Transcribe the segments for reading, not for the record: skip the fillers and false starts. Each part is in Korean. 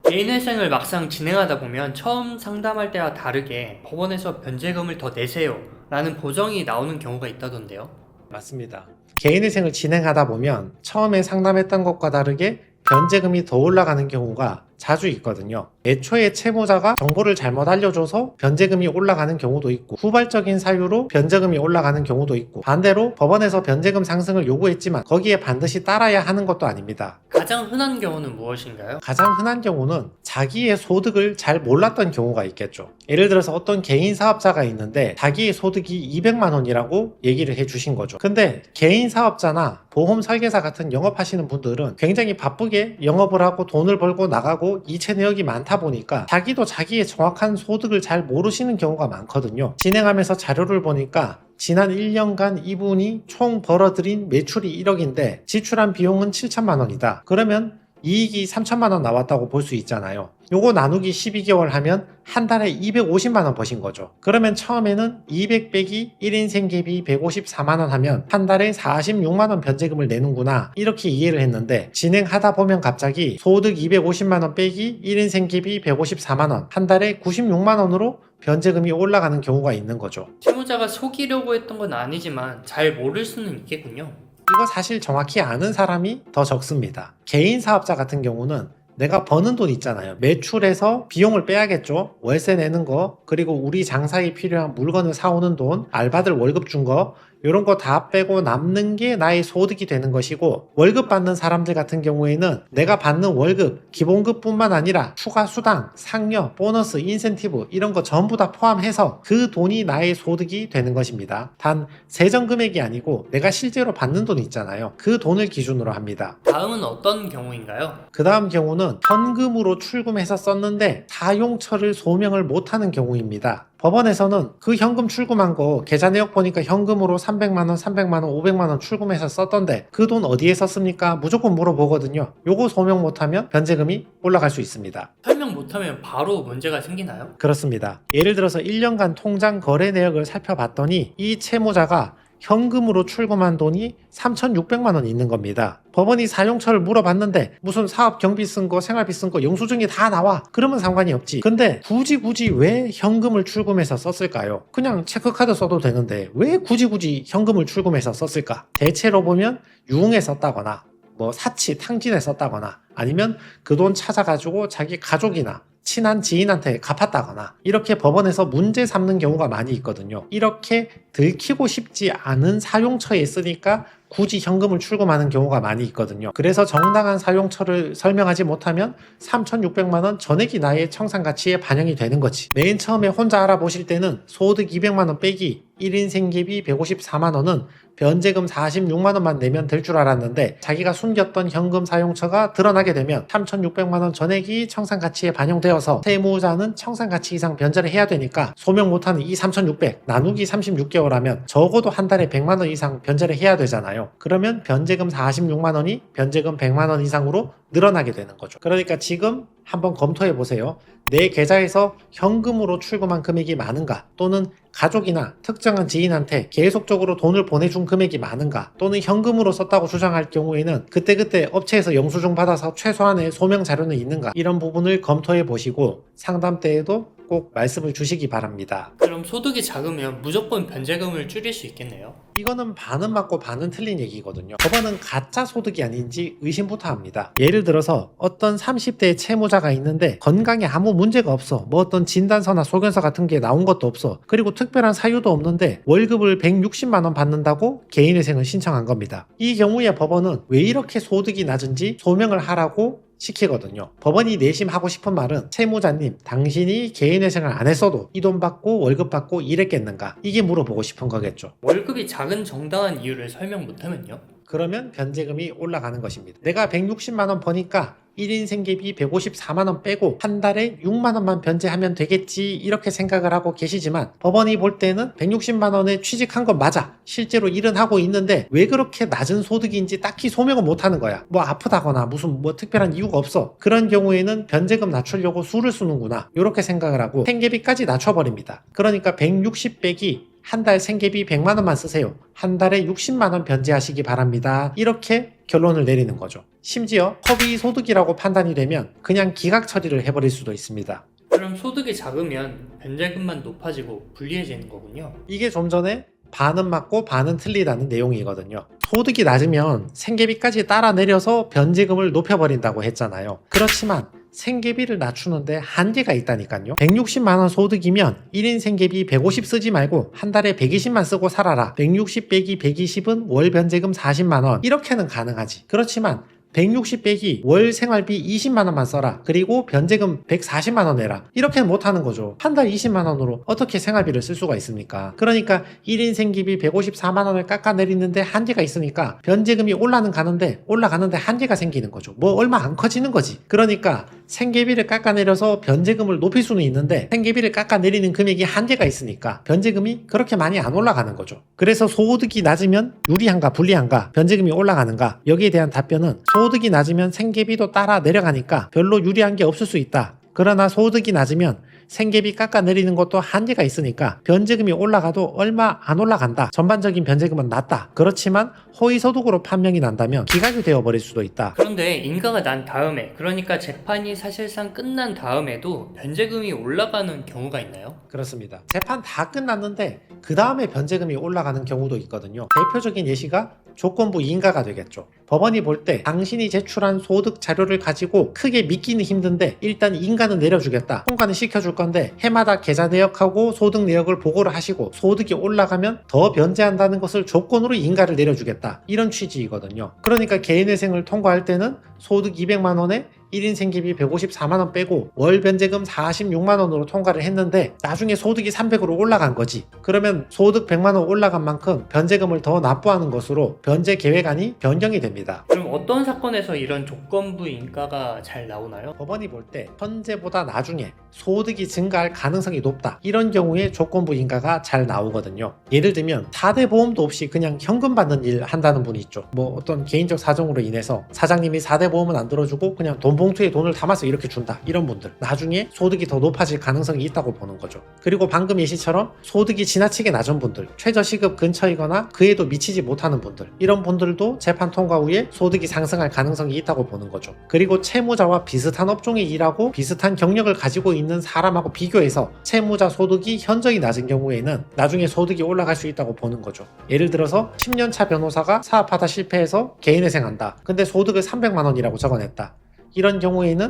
개인회생을 막상 진행하다 보면 처음 상담할 때와 다르게 법원에서 변제금을 더 내세요 라는 보정이 나오는 경우가 있다던데요. 맞습니다. 개인회생을 진행하다 보면 처음에 상담했던 것과 다르게 변제금이 더 올라가는 경우가 자주 있거든요. 애초에 채무자가 정보를 잘못 알려줘서 변제금이 올라가는 경우도 있고, 후발적인 사유로 변제금이 올라가는 경우도 있고, 반대로 법원에서 변제금 상승을 요구했지만 거기에 반드시 따라야 하는 것도 아닙니다. 가장 흔한 경우는 무엇인가요? 가장 흔한 경우는 자기의 소득을 잘 몰랐던 경우가 있겠죠. 예를 들어서 어떤 개인 사업자가 있는데 자기의 소득이 200만 원이라고 얘기를 해주신 거죠. 근데 개인 사업자나 보험 설계사 같은 영업하시는 분들은 굉장히 바쁘게 영업을 하고 돈을 벌고 나가고 이체 내역이 많다 보니까 자기도 자기의 정확한 소득을 잘 모르시는 경우가 많거든요. 진행하면서 자료를 보니까 지난 1년간 이분이 총 벌어들인 매출이 1억인데 지출한 비용은 7천만 원이다. 그러면 이익이 3천만 원 나왔다고 볼 수 있잖아요. 요거 나누기 12개월 하면 한 달에 250만 원 버신 거죠. 그러면 처음에는 200 빼기 1인 생계비 154만 원 하면 한 달에 46만 원 변제금을 내는구나, 이렇게 이해를 했는데, 진행하다 보면 갑자기 소득 250만 원 빼기 1인 생계비 154만 원, 한 달에 96만 원으로 변제금이 올라가는 경우가 있는 거죠. 채무자가 속이려고 했던 건 아니지만 잘 모를 수는 있겠군요. 이거 사실 정확히 아는 사람이 더 적습니다. 개인 사업자 같은 경우는 내가 버는 돈 있잖아요. 매출에서 비용을 빼야겠죠. 월세 내는 거, 그리고 우리 장사에 필요한 물건을 사오는 돈, 알바들 월급 준 거, 이런 거 다 빼고 남는 게 나의 소득이 되는 것이고, 월급 받는 사람들 같은 경우에는 내가 받는 월급, 기본급뿐만 아니라 추가 수당, 상여, 보너스, 인센티브 이런 거 전부 다 포함해서 그 돈이 나의 소득이 되는 것입니다. 단 세전 금액이 아니고 내가 실제로 받는 돈 있잖아요. 그 돈을 기준으로 합니다. 다음은 어떤 경우인가요? 그 다음 경우는 현금으로 출금해서 썼는데 사용처를 소명을 못하는 경우입니다. 법원에서는 그 현금 출금한 거 계좌 내역 보니까 현금으로 300만원, 300만원, 500만원 출금해서 썼던데 그 돈 어디에 썼습니까? 무조건 물어보거든요. 요거 소명 못하면 변제금이 올라갈 수 있습니다. 설명 못하면 바로 문제가 생기나요? 그렇습니다. 예를 들어서 1년간 통장 거래 내역을 살펴봤더니 이 채무자가 현금으로 출금한 돈이 3,600만 원 있는 겁니다. 법원이 사용처를 물어봤는데 무슨 사업 경비 쓴 거, 생활비 쓴 거, 영수증이 다 나와. 그러면 상관이 없지. 근데 굳이 왜 현금을 출금해서 썼을까요? 그냥 체크카드 써도 되는데 왜 굳이 현금을 출금해서 썼을까? 대체로 보면 유흥에 썼다거나 뭐 사치, 탕진에 썼다거나 아니면 그 돈 찾아가지고 자기 가족이나 친한 지인한테 갚았다거나 이렇게 법원에서 문제 삼는 경우가 많이 있거든요. 이렇게 들키고 싶지 않은 사용처에 쓰니까 굳이 현금을 출금하는 경우가 많이 있거든요. 그래서 정당한 사용처를 설명하지 못하면 3,600만 원 전액이 나의 청산가치에 반영이 되는 거지. 맨 처음에 혼자 알아보실 때는 소득 200만 원 빼기 1인 생계비 154만 원은 변제금 46만 원만 내면 될 줄 알았는데 자기가 숨겼던 현금 사용처가 드러나게 되면 3,600만 원 전액이 청산가치에 반영되어서 세무자는 청산가치 이상 변제를 해야 되니까 소명 못하는 이 3,600 나누기 36개월 하면 적어도 한 달에 100만 원 이상 변제를 해야 되잖아요. 그러면 변제금 46만 원이 변제금 100만 원 이상으로 늘어나게 되는 거죠. 그러니까 지금 한번 검토해 보세요. 내 계좌에서 현금으로 출금한 금액이 많은가, 또는 가족이나 특정한 지인한테 계속적으로 돈을 보내준 금액이 많은가, 또는 현금으로 썼다고 주장할 경우에는 그때그때 업체에서 영수증 받아서 최소한의 소명 자료는 있는가, 이런 부분을 검토해 보시고 상담 때에도 꼭 말씀을 주시기 바랍니다. 그럼 소득이 작으면 무조건 변제금을 줄일 수 있겠네요. 이거는 반은 맞고 반은 틀린 얘기거든요. 법원은 가짜 소득이 아닌지 의심부터 합니다. 예를 들어서 어떤 30대의 채무자가 있는데 건강에 아무 문제가 없어. 뭐 어떤 진단서나 소견서 같은 게 나온 것도 없어. 그리고 특별한 사유도 없는데 월급을 160만 원 받는다고 개인회생을 신청한 겁니다. 이 경우에 법원은 왜 이렇게 소득이 낮은지 소명을 하라고 시키거든요. 법원이 내심하고 싶은 말은 채무자님, 당신이 개인회생을 안 했어도 이 돈 받고 월급 받고 일했겠는가, 이게 물어보고 싶은 거겠죠. 월급이 작은 정당한 이유를 설명 못하면요? 그러면 변제금이 올라가는 것입니다. 내가 160만 원 버니까 1인 생계비 154만 원 빼고 한 달에 6만 원만 변제하면 되겠지, 이렇게 생각을 하고 계시지만 법원이 볼 때는 160만 원에 취직한 건 맞아. 실제로 일은 하고 있는데 왜 그렇게 낮은 소득인지 딱히 소명을 못 하는 거야. 뭐 아프다거나 무슨 뭐 특별한 이유가 없어. 그런 경우에는 변제금 낮추려고 수를 쓰는구나, 이렇게 생각을 하고 생계비까지 낮춰버립니다. 그러니까 160 빼기 한 달 생계비 100만 원만 쓰세요. 한 달에 60만 원 변제하시기 바랍니다. 이렇게 결론을 내리는 거죠. 심지어 허위 소득이라고 판단이 되면 그냥 기각 처리를 해버릴 수도 있습니다. 그럼 소득이 작으면 변제금만 높아지고 불리해지는 거군요. 이게 좀 전에 반은 맞고 반은 틀리다는 내용이거든요. 소득이 낮으면 생계비까지 따라 내려서 변제금을 높여버린다고 했잖아요. 그렇지만 생계비를 낮추는데 한계가 있다니까요. 160만원 소득이면 1인 생계비 150 쓰지 말고 한 달에 120만 쓰고 살아라. 160 빼기 120은 월 변제금 40만원. 이렇게는 가능하지. 그렇지만 160 빼기 월 생활비 20만원만 써라. 그리고 변제금 140만원 내라. 이렇게는 못하는 거죠. 한 달 20만원으로 어떻게 생활비를 쓸 수가 있습니까? 그러니까 1인 생기비 154만원을 깎아내리는데 한계가 있으니까 변제금이 올라가는데 한계가 생기는 거죠. 뭐 얼마 안 커지는 거지. 그러니까 생계비를 깎아내려서 변제금을 높일 수는 있는데 생계비를 깎아내리는 금액이 한계가 있으니까 변제금이 그렇게 많이 안 올라가는 거죠. 그래서 소득이 낮으면 유리한가 불리한가, 변제금이 올라가는가, 여기에 대한 답변은 소득이 낮으면 생계비도 따라 내려가니까 별로 유리한 게 없을 수 있다. 그러나 소득이 낮으면 생계비 깎아내리는 것도 한계가 있으니까 변제금이 올라가도 얼마 안 올라간다. 전반적인 변제금은 낮다. 그렇지만 허위소득으로 판명이 난다면 기각이 되어버릴 수도 있다. 그런데 인가가 난 다음에, 그러니까 재판이 사실상 끝난 다음에도 변제금이 올라가는 경우가 있나요? 그렇습니다. 재판 다 끝났는데 그 다음에 변제금이 올라가는 경우도 있거든요. 대표적인 예시가 조건부 인가가 되겠죠. 법원이 볼 때 당신이 제출한 소득 자료를 가지고 크게 믿기는 힘든데 일단 인가는 내려주겠다. 통과는 시켜줄 건데 해마다 계좌 내역하고 소득 내역을 보고를 하시고 소득이 올라가면 더 변제한다는 것을 조건으로 인가를 내려주겠다. 이런 취지이거든요. 그러니까 개인회생을 통과할 때는 소득 200만원에 1인 생계비 154만원 빼고 월 변제금 46만원으로 통과를 했는데 나중에 소득이 300으로 올라간 거지. 그러면 소득 100만원 올라간 만큼 변제금을 더 납부하는 것으로 변제 계획안이 변경이 됩니다. 그럼 어떤 사건에서 이런 조건부 인가가 잘 나오나요? 법원이 볼 때 현재보다 나중에 소득이 증가할 가능성이 높다. 이런 경우에 조건부 인가가 잘 나오거든요. 예를 들면 4대 보험도 없이 그냥 현금 받는 일 한다는 분이 있죠. 뭐 어떤 개인적 사정으로 인해서 사장님이 4대 보험은 안 들어주고 그냥 돈 봉투에 돈을 담아서 이렇게 준다. 이런 분들 나중에 소득이 더 높아질 가능성이 있다고 보는 거죠. 그리고 방금 예시처럼 소득이 지나치게 낮은 분들, 최저시급 근처이거나 그에도 미치지 못하는 분들, 이런 분들도 재판 통과 후에 소득이 상승할 가능성이 있다고 보는 거죠. 그리고 채무자와 비슷한 업종에 일하고 비슷한 경력을 가지고 있는 사람하고 비교해서 채무자 소득이 현저히 낮은 경우에는 나중에 소득이 올라갈 수 있다고 보는 거죠. 예를 들어서 10년차 변호사가 사업하다 실패해서 개인회생한다. 근데 소득을 300만원이라고 적어냈다. 이런 경우에는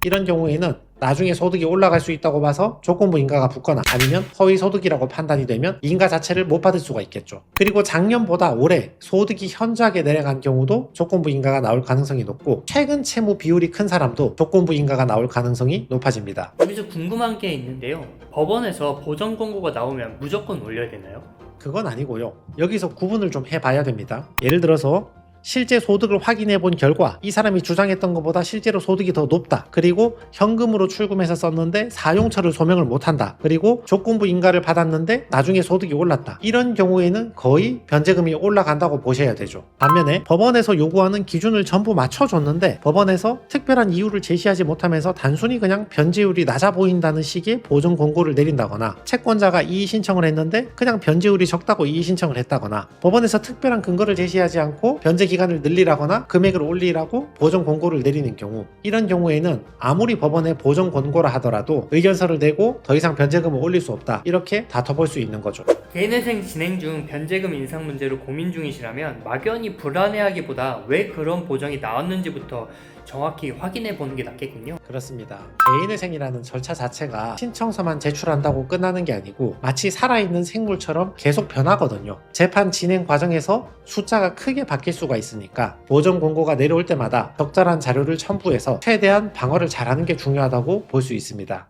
나중에 소득이 올라갈 수 있다고 봐서 조건부 인가가 붙거나 아니면 허위 소득이라고 판단이 되면 인가 자체를 못 받을 수가 있겠죠. 그리고 작년보다 올해 소득이 현저하게 내려간 경우도 조건부 인가가 나올 가능성이 높고 최근 채무 비율이 큰 사람도 조건부 인가가 나올 가능성이 높아집니다. 여기서 궁금한 게 있는데요. 법원에서 보정 권고가 나오면 무조건 올려야 되나요? 그건 아니고요. 여기서 구분을 좀 해봐야 됩니다. 예를 들어서 실제 소득을 확인해 본 결과 이 사람이 주장했던 것보다 실제로 소득이 더 높다. 그리고 현금으로 출금해서 썼는데 사용처를 소명을 못한다. 그리고 조건부 인가를 받았는데 나중에 소득이 올랐다. 이런 경우에는 거의 변제금이 올라간다고 보셔야 되죠. 반면에 법원에서 요구하는 기준을 전부 맞춰줬는데 법원에서 특별한 이유를 제시하지 못하면서 단순히 그냥 변제율이 낮아 보인다는 식의 보정 권고를 내린다거나 채권자가 이의 신청을 했는데 그냥 변제율이 적다고 이의 신청을 했다거나 법원에서 특별한 근거를 제시하지 않고 변제 기간을 늘리라거나 금액을 올리라고 보정 권고를 내리는 경우, 이런 경우에는 아무리 법원에 보정 권고라 하더라도 의견서를 내고 더 이상 변제금을 올릴 수 없다. 이렇게 다퉈볼 수 있는 거죠. 개인회생 진행 중 변제금 인상 문제로 고민 중이시라면 막연히 불안해하기보다 왜 그런 보정이 나왔는지부터 정확히 확인해 보는 게 낫겠군요. 그렇습니다. 개인회생이라는 절차 자체가 신청서만 제출한다고 끝나는 게 아니고 마치 살아있는 생물처럼 계속 변하거든요. 재판 진행 과정에서 숫자가 크게 바뀔 수가 있으니까 보정 권고가 내려올 때마다 적절한 자료를 첨부해서 최대한 방어를 잘하는 게 중요하다고 볼 수 있습니다.